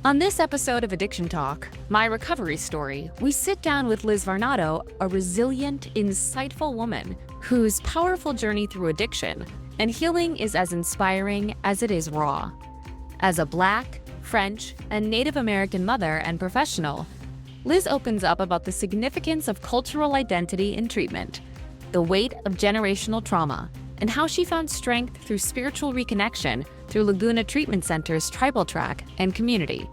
On this episode of Addiction Talk, My Recovery Story, we sit down with Liz Varnado, a resilient, insightful woman whose powerful journey through addiction and healing is as inspiring as it is raw. As a Black, French, and Native American mother and professional, Liz opens up about the significance of cultural identity in treatment, the weight of generational trauma, and how she found strength through spiritual reconnection through Laguna Treatment Center's tribal track and community.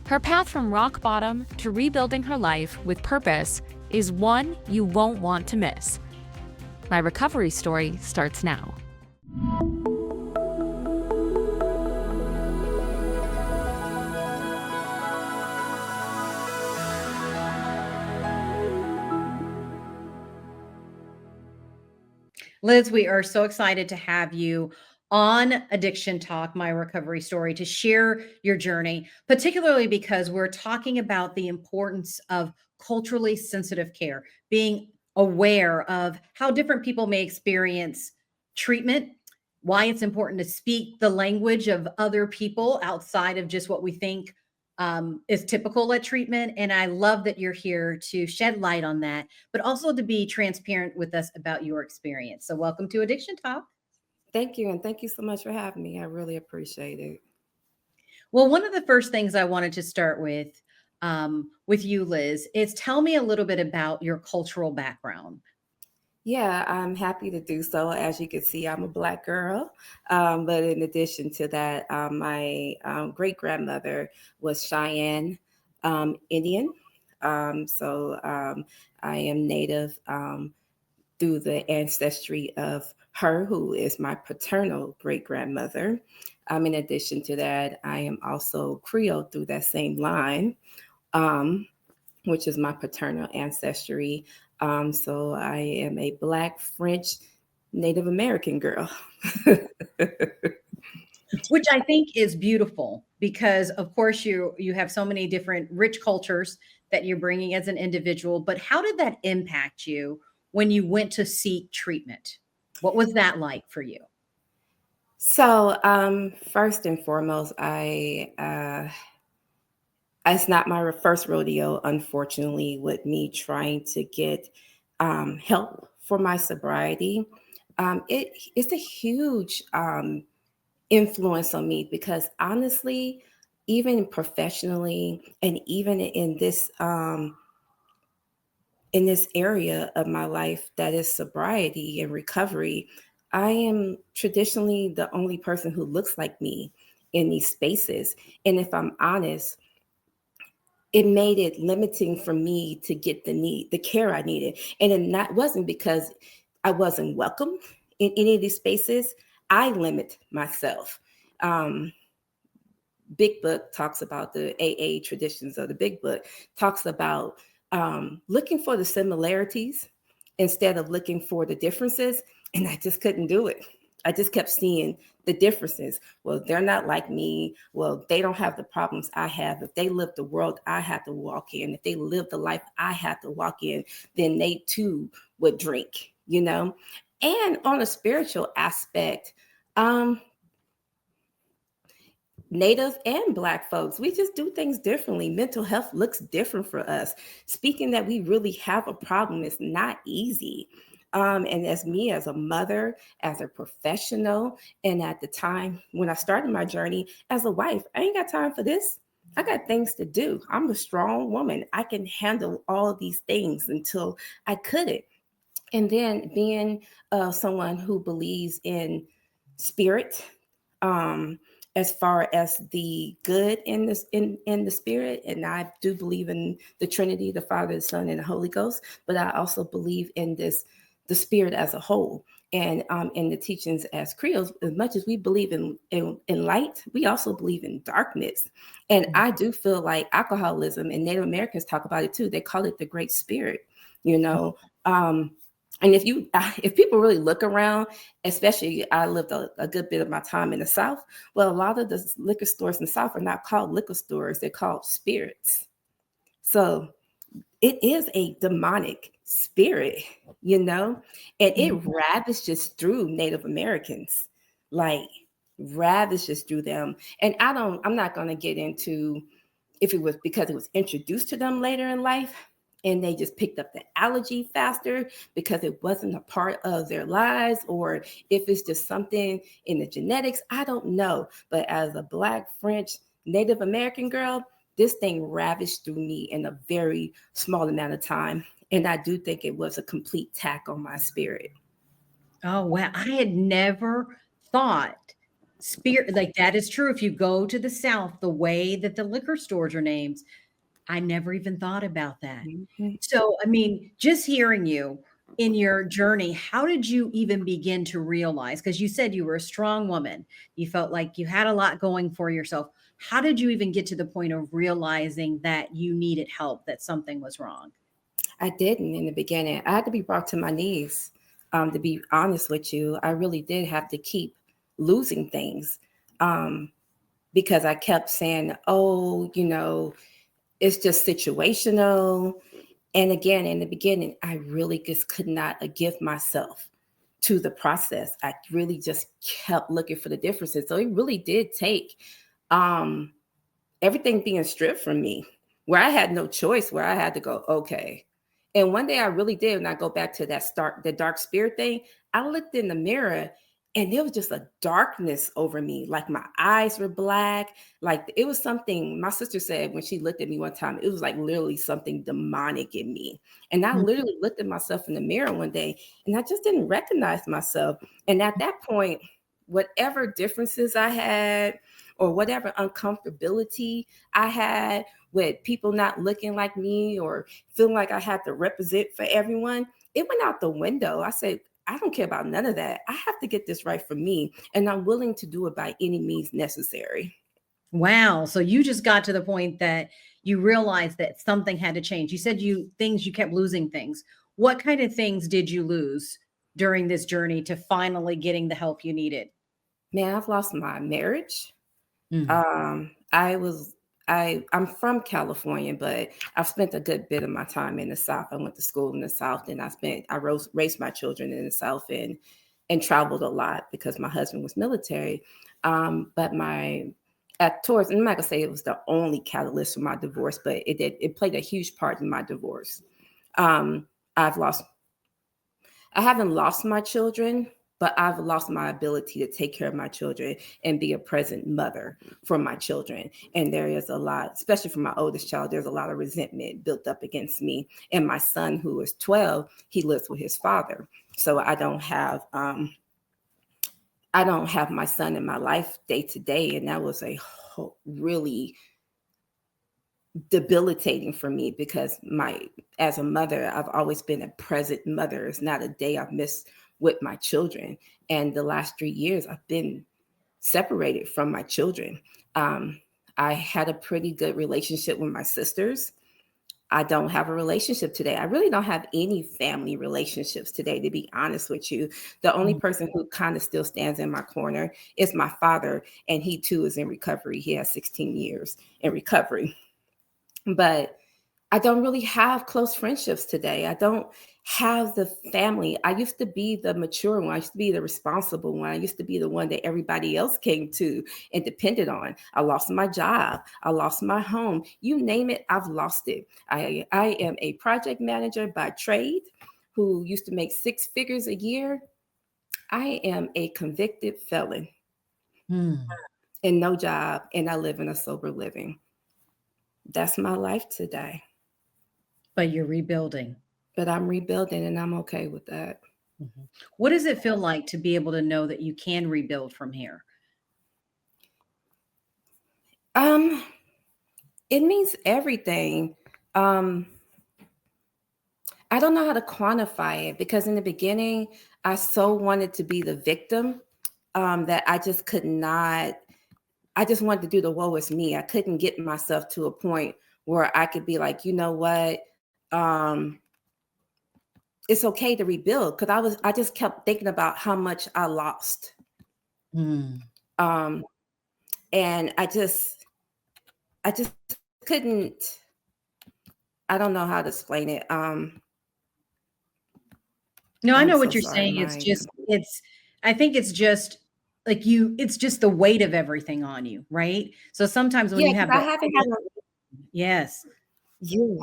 Her path from rock bottom to rebuilding her life with purpose is one you won't want to miss. My recovery story starts now. Liz, we are so excited to have you on Addiction Talk, My Recovery Story, to share your journey, particularly because we're talking about the importance of culturally sensitive care, being aware of how different people may experience treatment, why it's important to speak the language of other people outside of just what we think is typical at treatment. And I love that you're here to shed light on that, but also to be transparent with us about your experience. So, welcome to Addiction Talk. Thank you. And thank you so much for having me. I really appreciate it. Well, one of the first things I wanted to start with you, Liz, is tell me a little bit about your cultural background. Yeah, I'm happy to do so. As you can see, I'm a Black girl. But in addition to that, my great grandmother was Cheyenne Indian. So I am Native through the ancestry of her, who is my paternal great grandmother. In addition to that, I am also Creole through that same line, which is my paternal ancestry. So I am a Black, French, Native American girl. Which I think is beautiful because, of course, you have so many different rich cultures that you're bringing as an individual. But how did that impact you when you went to seek treatment? What was that like for you? So first and foremost, it's not my first rodeo, unfortunately, with me trying to get help for my sobriety. It's a huge influence on me because honestly, even professionally, and even in this area of my life that is sobriety and recovery, I am traditionally the only person who looks like me in these spaces. And if I'm honest, it made it limiting for me to get the care I needed. And it wasn't because I wasn't welcome in any of these spaces. I limit myself. Big Book talks about the AA traditions of the Big Book, talks about looking for the similarities instead of looking for the differences. And I just couldn't do it. I just kept seeing the differences. Well, they're not like me. Well, they don't have the problems I have. If they live the world I had to walk in, if they live the life I had to walk in, then they too would drink, you know? And on a spiritual aspect, Native and Black folks, we just do things differently. Mental health looks different for us. Speaking that we really have a problem is not easy. And as me, as a mother, as a professional, and at the time when I started my journey as a wife, I ain't got time for this. I got things to do. I'm a strong woman. I can handle all of these things until I couldn't. And then being someone who believes in spirit, as far as the good in this in the spirit, and I do believe in the Trinity, the Father, the Son, and the Holy Ghost, but I also believe in the spirit as a whole, and in the teachings as Creoles. As much as we believe in light, we also believe in darkness. And I do feel like alcoholism, and Native Americans talk about it too. They call it the Great Spirit, you know. And if people really look around, especially I lived a good bit of my time in the South, well, a lot of the liquor stores in the South are not called liquor stores. They're called spirits. So it is a demonic spirit, you know, and it ravages through Native Americans. Like ravishes through them. And I'm not going to get into if it was because it was introduced to them later in life and they just picked up the allergy faster because it wasn't a part of their lives, or if it's just something in the genetics, I don't know. But as a Black, French, Native American girl, this thing ravished through me in a very small amount of time. And I do think it was a complete tack on my spirit. Oh, wow. I had never thought spirit like that is true. If you go to the South, the way that the liquor stores are named, I never even thought about that. Mhm. So, I mean, just hearing you in your journey, how did you even begin to realize? Because you said you were a strong woman, you felt like you had a lot going for yourself. How did you even get to the point of realizing that you needed help, that something was wrong? I didn't in the beginning. I had to be brought to my knees. To be honest with you, I really did have to keep losing things um, because I kept saying, oh, it's just situational. And again, in the beginning, I really just could not give myself to the process. I really just kept looking for the differences. So it really did take um, everything being stripped from me, where I had no choice, where I had to go, okay. And one day I really did, when I go back to the dark spirit thing, I looked in the mirror and there was just a darkness over me. Like my eyes were black. Like it was something my sister said when she looked at me one time, it was like literally something demonic in me. And I literally looked at myself in the mirror one day and I just didn't recognize myself. And at that point, whatever differences I had, or whatever uncomfortability I had with people not looking like me or feeling like I had to represent for everyone, it went out the window. I said, I don't care about none of that. I have to get this right for me, and I'm willing to do it by any means necessary. Wow. So you just got to the point that you realized that something had to change. You said you kept losing things. What kind of things did you lose during this journey to finally getting the help you needed? Man, I've lost my marriage. Mm. I was I'm from California, but I've spent a good bit of my time in the South. I went to school in the South, and raised my children in the South, and traveled a lot because my husband was military. But my at towards I'm not gonna say it was the only catalyst for my divorce, but it played a huge part in my divorce. Um, I've lost I haven't lost my children, but I've lost my ability to take care of my children and be a present mother for my children. And there is a lot, especially for my oldest child, there's a lot of resentment built up against me. And my son, who is 12, he lives with his father. So I don't have my son in my life day to day. And that was really debilitating for me because as a mother, I've always been a present mother. It's not a day I've missed with my children. And the last 3 years I've been separated from my children. I had a pretty good relationship with my sisters. I don't have a relationship today. I really don't have any family relationships today, to be honest with you. The only person who kind of still stands in my corner is my father, and he too is in recovery. He has 16 years in recovery. But I don't really have close friendships today. I don't have the family. I used to be the mature one. I used to be the responsible one. I used to be the one that everybody else came to and depended on. I lost my job. I lost my home. You name it, I've lost it. I am a project manager by trade who used to make 6 figures a year. I am a convicted felon Hmm. and no job, and I live in a sober living. That's my life today. But you're rebuilding. But I'm rebuilding and I'm okay with that. Mhm. What does it feel like to be able to know that you can rebuild from here? Um, it means everything. Um, I don't know how to quantify it because in the beginning, I so wanted to be the victim that I just could not. I just wanted to do the woe is me. I couldn't get myself to a point where I could be like, you know what? Um, it's okay to rebuild because I just kept thinking about how much I lost. Mm. Um, and I just couldn't. I don't know how to explain it. No, I I'm know so what you're sorry. saying. I think it's just like it's just the weight of everything on you, right? So sometimes when Yeah, you because have I the, haven't had a yes. yeah.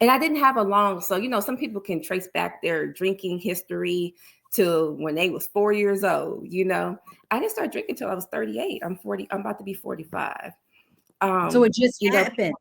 And I didn't have a long, so some people can trace back their drinking history to when they was 4 years old. I didn't start drinking until I was 38. I'm 40, I'm about to be 45. So it just You know, happened.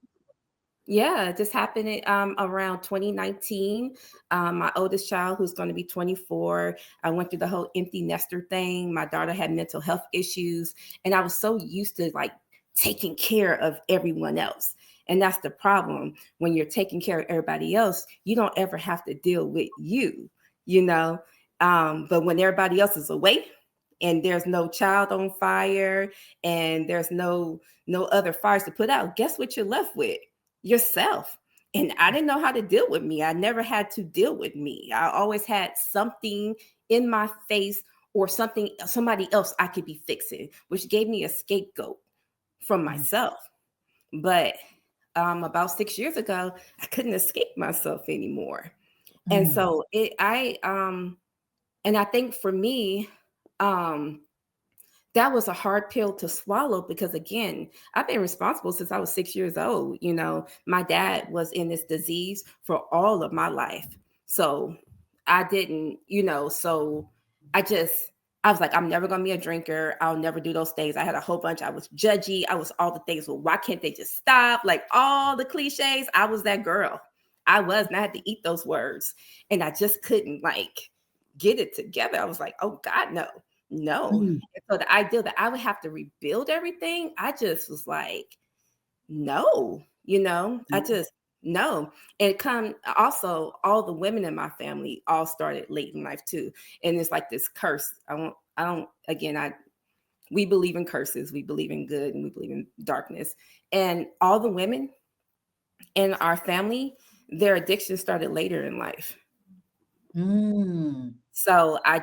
yeah, it just happened around 2019. My oldest child, who's going to be 24, I went through the whole empty nester thing. My daughter had mental health issues, and I was so used to like taking care of everyone else. And that's the problem. When you're taking care of everybody else, you don't ever have to deal with you know. But when everybody else is away and there's no child on fire and there's no other fires to put out, guess what you're left with? Yourself. And I didn't know how to deal with me. I never had to deal with me. I always had something in my face or somebody else I could be fixing, which gave me a scapegoat from myself. But about 6 years ago, I couldn't escape myself anymore. And so and I think for me, that was a hard pill to swallow because again, I've been responsible since I was 6 years old. My dad was in this disease for all of my life. So I didn't, so I just, I was like, I'm never going to be a drinker. I'll never do those things. I had a whole bunch. I was judgy. I was all the things. Well, why can't they just stop? Like all the cliches. I was that girl. I was, and I had to eat those words. And I just couldn't like get it together. I was like, oh God, no. Mm. So the idea that I would have to rebuild everything, I just was like, no, I just no. And come also, all the women in my family all started late in life too. And it's like this curse. We believe in curses, we believe in good, and we believe in darkness. And all the women in our family, their addiction started later in life. So I'm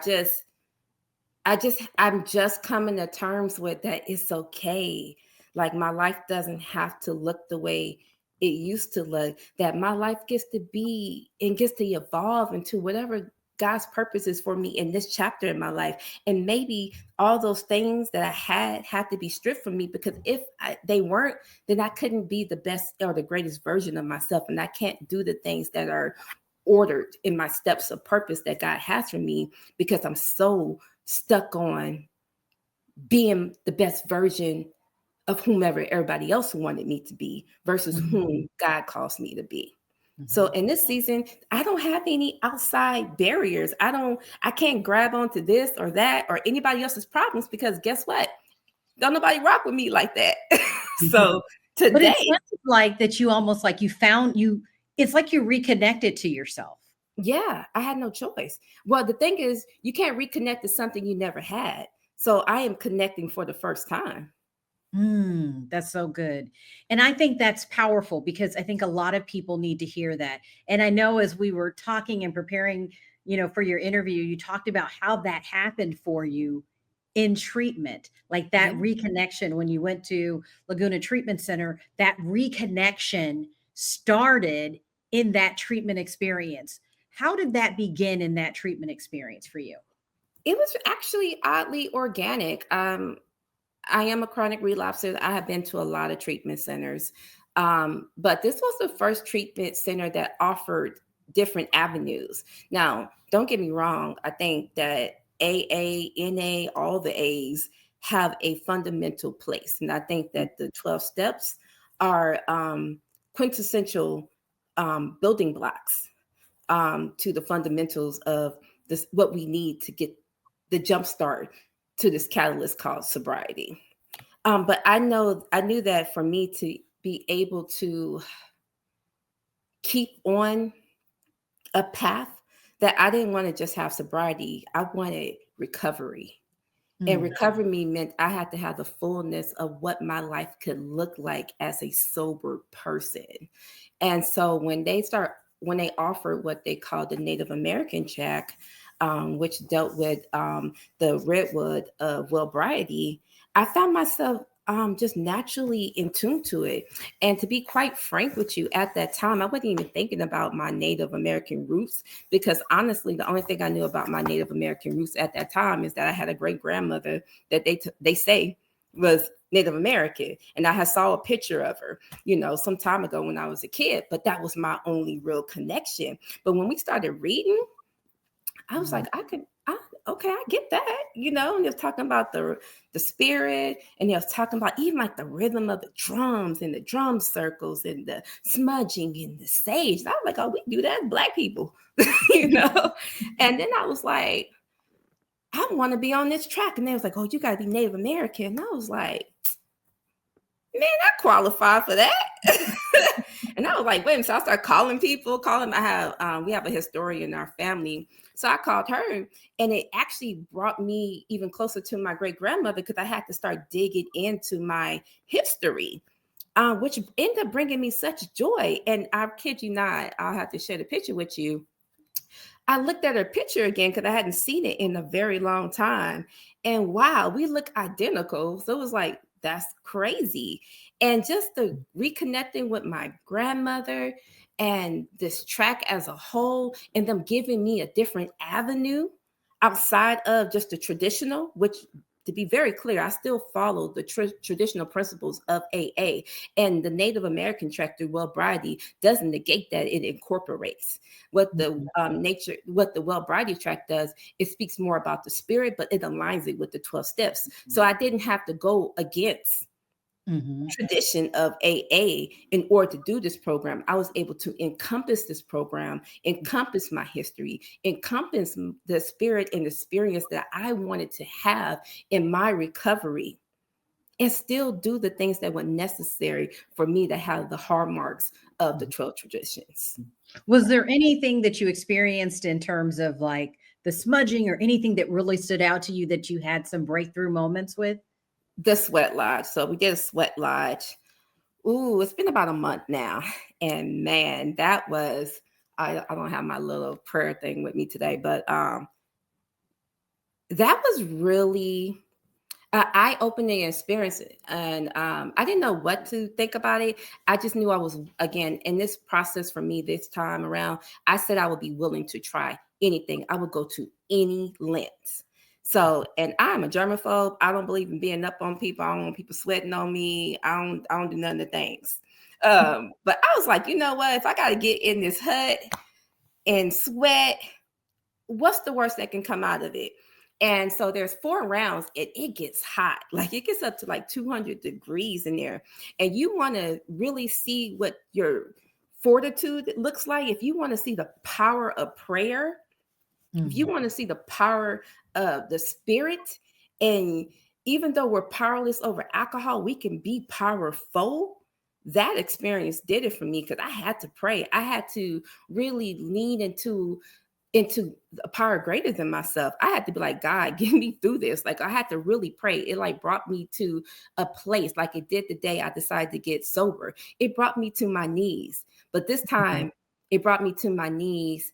just coming to terms with that. It's okay. Like my life doesn't have to look the way it used to look, that my life gets to be and gets to evolve into whatever God's purpose is for me in this chapter in my life. And maybe all those things that I had to be stripped from me, because if they weren't, then I couldn't be the best or the greatest version of myself. And I can't do the things that are ordered in my steps of purpose that God has for me, because I'm so stuck on being the best version of whomever everybody else wanted me to be versus whom God calls me to be. So in this season, I don't have any outside barriers. I can't grab onto this or that or anybody else's problems, because guess what? Don't nobody rock with me like that. So But today, it sounds like that you almost like it's like you reconnected to yourself. yeah, I had no choice. Well, the thing is, you can't reconnect to something you never had. So I am connecting for the first time. That's so good. And I think that's powerful because I think a lot of people need to hear that. And I know as we were talking and preparing, for your interview, you talked about how that happened for you in treatment, like that Yeah. reconnection when you went to Laguna Treatment Center, that reconnection started in that treatment experience. How did that begin in that treatment experience for you? It was actually oddly organic. I am a chronic relapser. I have been to a lot of treatment centers. But this was the first treatment center that offered different avenues. Now, don't get me wrong. I think that AA, NA, all the A's have a fundamental place. And I think that the 12 steps are quintessential building blocks to the fundamentals of this, what we need to get the jump start to this catalyst called sobriety. But I knew that for me to be able to keep on a path, that I didn't want to just have sobriety. I wanted recovery. And recovery meant I had to have the fullness of what my life could look like as a sober person. And so when they offered what they called the Native American check, which dealt with the redwood of wellbriety, I found myself just naturally in tune to it. And to be quite frank with you, at that time, I wasn't even thinking about my Native American roots, because honestly, the only thing I knew about my Native American roots at that time is that I had a great grandmother that they say was Native American. And I had saw a picture of her, some time ago when I was a kid, but that was my only real connection. But when we started reading, I was like, okay, I get that, and he was talking about the spirit, and he was talking about even like the rhythm of the drums and the drum circles and the smudging and the sage. I was like, oh, we do that as Black people, And then I was like, I want to be on this track. And they was like, oh, you got to be Native American. And I was like, man, I qualify for that. And I was like, wait a minute. So I started calling people, we have a historian in our family. So I called her, and it actually brought me even closer to my great grandmother, because I had to start digging into my history, which ended up bringing me such joy. And I kid you not, I'll have to share the picture with you. I looked at her picture again because I hadn't seen it in a very long time. And wow, we look identical. So it was like, that's crazy. And just the reconnecting with my grandmother and this track as a whole, and them giving me a different avenue outside of just the traditional, which, to be very clear, I still follow the traditional principles of AA, and the Native American track through Wellbriety doesn't negate that. It incorporates what the what the Wellbriety track does. It speaks more about the spirit, but it aligns it with the 12 steps. So I didn't have to go against tradition of AA in order to do this program. I was able to encompass this program, encompass my history, encompass the spirit and experience that I wanted to have in my recovery, and still do the things that were necessary for me to have the hallmarks of the 12 traditions. Was there anything that you experienced in terms of like the smudging, or anything that really stood out to you that you had some breakthrough moments with? The sweat lodge. So we did a sweat lodge. Ooh, it's been about a month now. And man, that was, I don't have my little prayer thing with me today, but that was really eye-opening experience. And I didn't know what to think about it. I just knew I was, again, in this process for me this time around, I said I would be willing to try anything. I would go to any lengths. So, and I'm a germaphobe. I don't believe in being up on people. I don't want people sweating on me. I don't do none of the things. But I was like, you know what? If I got to get in this hut and sweat, what's the worst that can come out of it? And so there's 4 rounds, and it gets hot. Like, it gets up to like 200 degrees in there. And you want to really see what your fortitude looks like. If you want to see the power of prayer, if you want to see the power of the spirit, and even though we're powerless over alcohol, we can be powerful. That experience did it for me, because I had to pray. I had to really lean into a power greater than myself. I had to be like, God, get me through this. Like, I had to really pray. It like brought me to a place, like it did the day I decided to get sober. It brought me to my knees. But this time, it brought me to my knees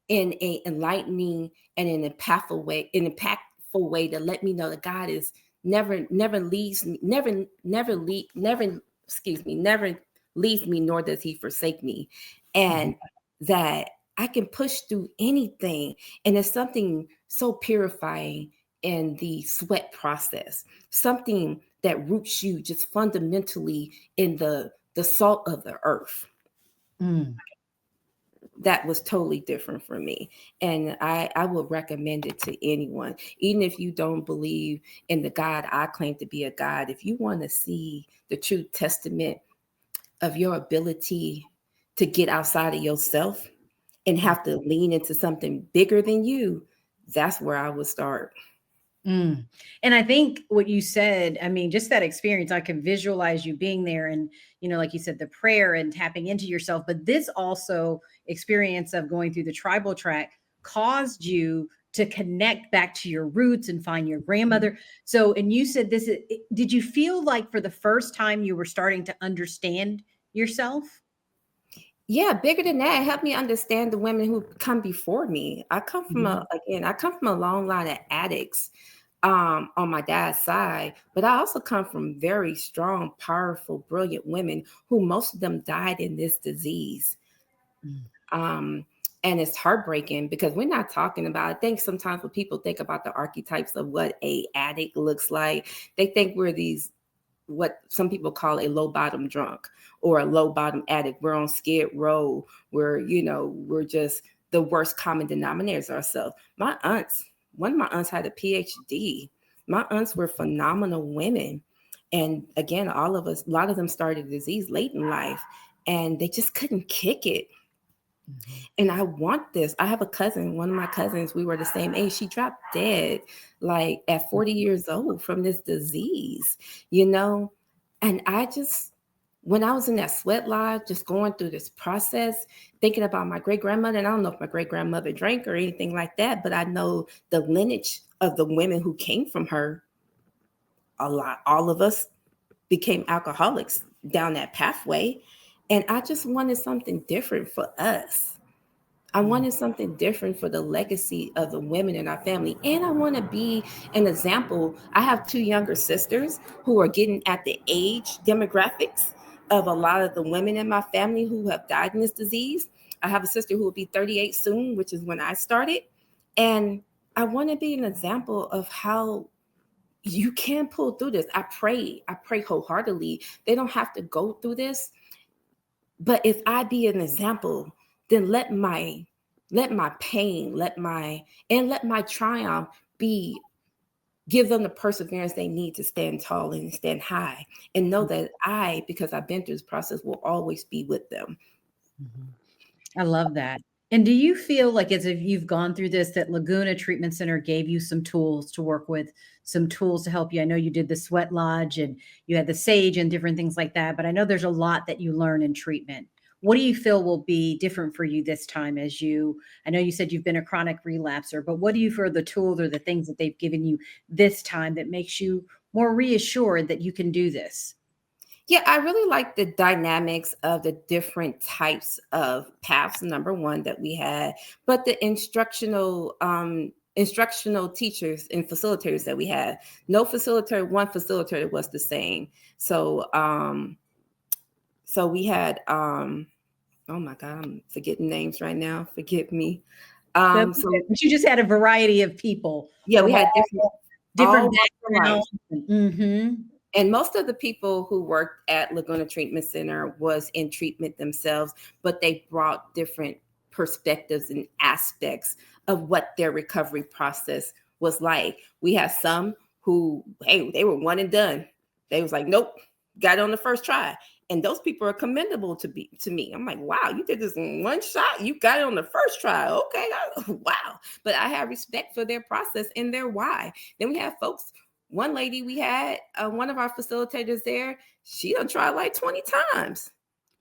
in an enlightening and an impactful way to let me know that God is never leaves me, never leaves me, nor does he forsake me. And that I can push through anything. And there's something so purifying in the sweat process, something that roots you just fundamentally in the salt of the earth. That was totally different for me. And I would recommend it to anyone, even if you don't believe in the God I claim to be a God. If you want to see the true testament of your ability to get outside of yourself and have to lean into something bigger than you, that's where I would start. And I think what you said, I mean, just that experience, I can visualize you being there and, like you said, the prayer and tapping into yourself. But this also experience of going through the tribal track caused you to connect back to your roots and find your grandmother. So, and you said did you feel like for the first time you were starting to understand yourself? Yeah, bigger than that, it helped me understand the women who come before me. I come from a long line of addicts. on my dad's side, but I also come from very strong, powerful, brilliant women who most of them died in this disease. Mm. Um, and it's heartbreaking because we're not talking about, I think sometimes when people think about the archetypes of what a addict looks like, they think we're these, what some people call a low bottom drunk or a low bottom addict. We're on Skid Row. We're just the worst common denominators ourselves. One of my aunts had a PhD. My aunts were phenomenal women. And again, a lot of them started disease late in life and they just couldn't kick it. Mhm. And I want this. I have a cousin, one of my cousins, we were the same age. She dropped dead like at 40 years old from this disease, you know? And when I was in that sweat lodge, just going through this process, thinking about my great grandmother, and I don't know if my great grandmother drank or anything like that, but I know the lineage of the women who came from her, all of us became alcoholics down that pathway. And I just wanted something different for us. I wanted something different for the legacy of the women in our family. And I want to be an example. I have two younger sisters who are getting at the age demographics of a lot of the women in my family who have died in this disease. I have a sister who will be 38 soon, which is when I started. And I want to be an example of how you can pull through this. I pray wholeheartedly. They don't have to go through this. But if I be an example, then let my pain, let my triumph be, give them the perseverance they need to stand tall and stand high and know that because I've been through this process, will always be with them. Mhm. I love that. And do you feel like as if you've gone through this, that Laguna Treatment Center gave you some tools to work with, some tools to help you? I know you did the sweat lodge and you had the sage and different things like that, but I know there's a lot that you learn in treatment. What do you feel will be different for you this time I know you said you've been a chronic relapser, but what do you feel are the tools or the things that they've given you this time that makes you more reassured that you can do this? Yeah, I really like the dynamics of the different types of paths, number one, that we had, but the instructional teachers and facilitators that we had. No facilitator, one facilitator was the same. So we had oh my God, I'm forgetting names right now. Forgive me. But So you just had a variety of people yeah, we from had different all walks of life. backgrounds. Mhm. And most of the people who worked at Laguna Treatment Center was in treatment themselves, but they brought different perspectives and aspects of what their recovery process was like. We had some who, hey, they were one and done. They was like, nope, got it on the first try. And those people are commendable to me. I'm like, wow, you did this in one shot. You got it on the first try. Okay, wow. But I have respect for their process and their why. Then we have folks, one lady we had, one of our facilitators there, she done tried like 20 times.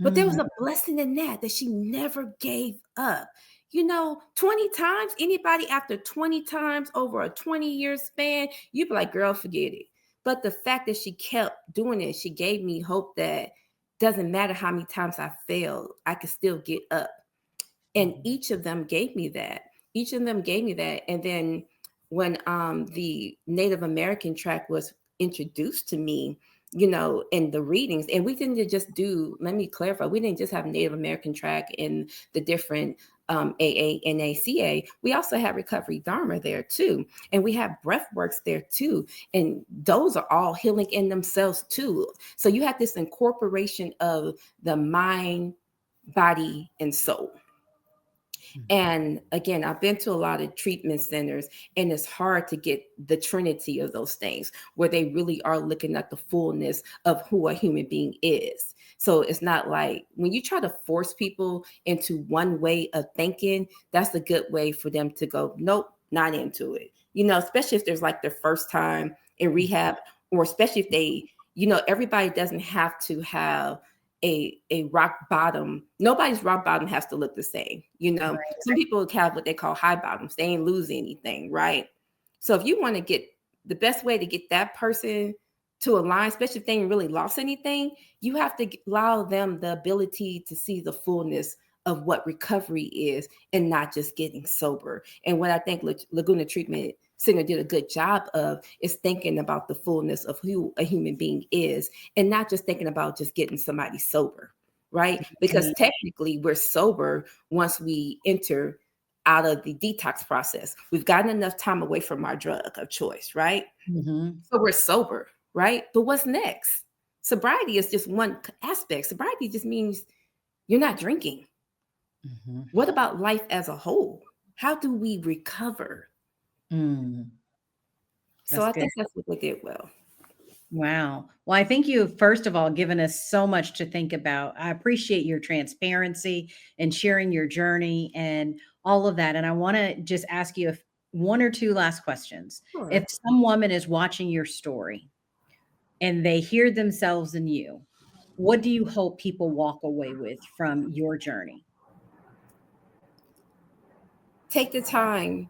But there was a blessing in that she never gave up. 20 times, anybody after 20 times over a 20-year span, you'd be like, girl, forget it. But the fact that she kept doing it, she gave me hope that doesn't matter how many times I failed, I could still get up. And each of them gave me that. And then when the Native American track was introduced to me, in the readings, and we didn't just do, let me clarify, we didn't just have Native American track in the different AA, NACA. We also had Recovery Dharma there too. And we have breath works there too. And those are all healing in themselves too. So you have this incorporation of the mind, body, and soul. And again, I've been to a lot of treatment centers, and it's hard to get the trinity of those things where they really are looking at the fullness of who a human being is. So it's not like when you try to force people into one way of thinking, that's a good way for them to go, nope, not into it. Especially if there's like their first time in rehab, or especially if they, everybody doesn't have to have a rock bottom. Nobody's rock bottom has to look the same. Right. Some people have what they call high bottoms. They ain't lose anything, right? So if you want to get the best way to get that person to align, especially if they ain't really lost anything, you have to allow them the ability to see the fullness of what recovery is and not just getting sober. And what I think Laguna Treatment singer did a good job of is thinking about the fullness of who a human being is, and not just thinking about just getting somebody sober, right? Because technically we're sober once we enter out of the detox process. We've gotten enough time away from our drug of choice, right? Mm-hmm. So we're sober, right? But what's next? Sobriety is just one aspect. Sobriety just means you're not drinking. Mm-hmm. What about life as a whole? How do we recover? Mm. So I think that's what they did well. Wow. Well, I think you've, first of all, given us so much to think about. I appreciate your transparency and sharing your journey and all of that. And I want to just ask you one or two last questions. Sure. If some woman is watching your story and they hear themselves in you, what do you hope people walk away with from your journey? Take the time.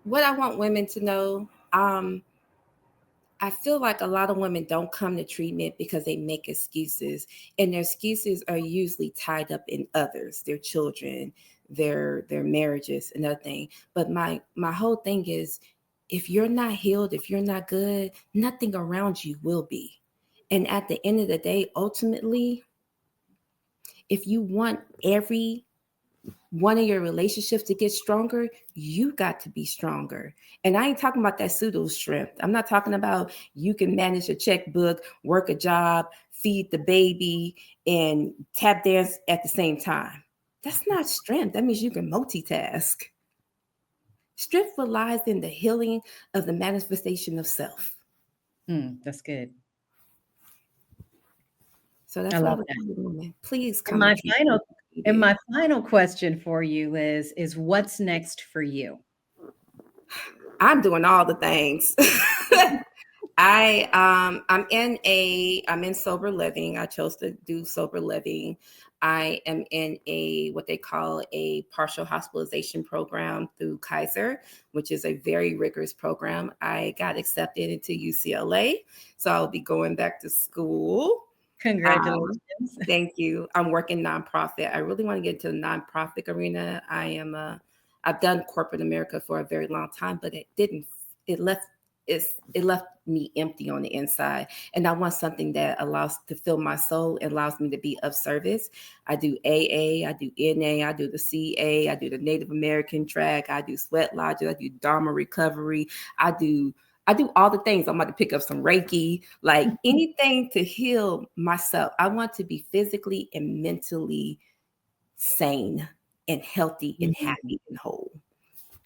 What I want women to know, I feel like a lot of women don't come to treatment because they make excuses, and their excuses are usually tied up in others, their children, their marriages, and other thing. But my whole thing is, if you're not healed, if you're not good, nothing around you will be. And at the end of the day, ultimately, if you want every one of your relationships to get stronger, you got to be stronger. And I ain't talking about that pseudo strength. I'm not talking about you can manage a checkbook, work a job, feed the baby, and tap dance at the same time. That's not strength. That means you can multitask. Strength relies in the healing of the manifestation of self. That's good. So that's I why I love would that. tell women, please And come to treatment. my final question for you, Liz, is what's next for you? I'm doing all the things. I'm in sober living. I chose to do sober living. I am in what they call a partial hospitalization program through Kaiser, which is a very rigorous program. I got accepted into UCLA, so I'll be going back to school. Congratulations. Thank you. I'm working nonprofit. I really want to get into the nonprofit arena. I've done corporate America for a very long time, but it left me empty on the inside. And I want something that allows to fill my soul and allows me to be of service. I do AA, I do NA, I do the CA, I do the Native American track, I do sweat lodges, I do Dharma recovery, I do all the things. I'm about to pick up some Reiki, like anything to heal myself. I want to be physically and mentally sane and healthy and happy and whole.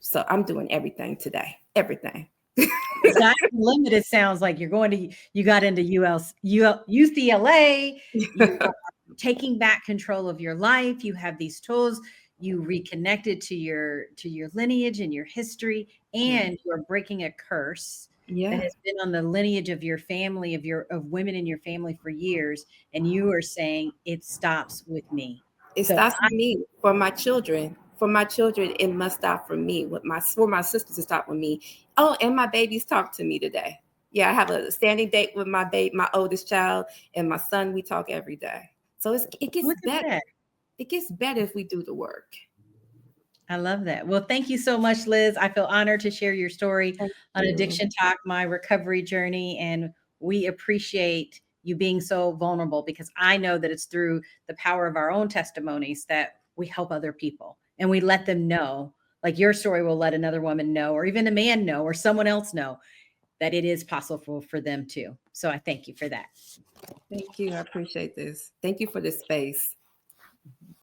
So I'm doing everything today, everything. Sky's the limit. It sounds like you got into UCLA, you are taking back control of your life. You have these tools, you reconnected to your lineage and your history, and you're breaking a curse that has been on the lineage of your family, of women in your family for years. And you are saying it stops with me. It stops with me. For my children. For my children, it must stop for me. For my sisters to stop with me. Oh, and my babies talk to me today. Yeah, I have a standing date with my oldest child, and my son. We talk every day. So it gets better. It gets better if we do the work. I love that. Well, thank you so much, Liz. I feel honored to share your story on Addiction Talk, my recovery journey. And we appreciate you being so vulnerable, because I know that it's through the power of our own testimonies that we help other people and we let them know, like your story will let another woman know, or even a man know, or someone else know that it is possible for them too. So I thank you for that. Thank you. I appreciate this. Thank you for this space.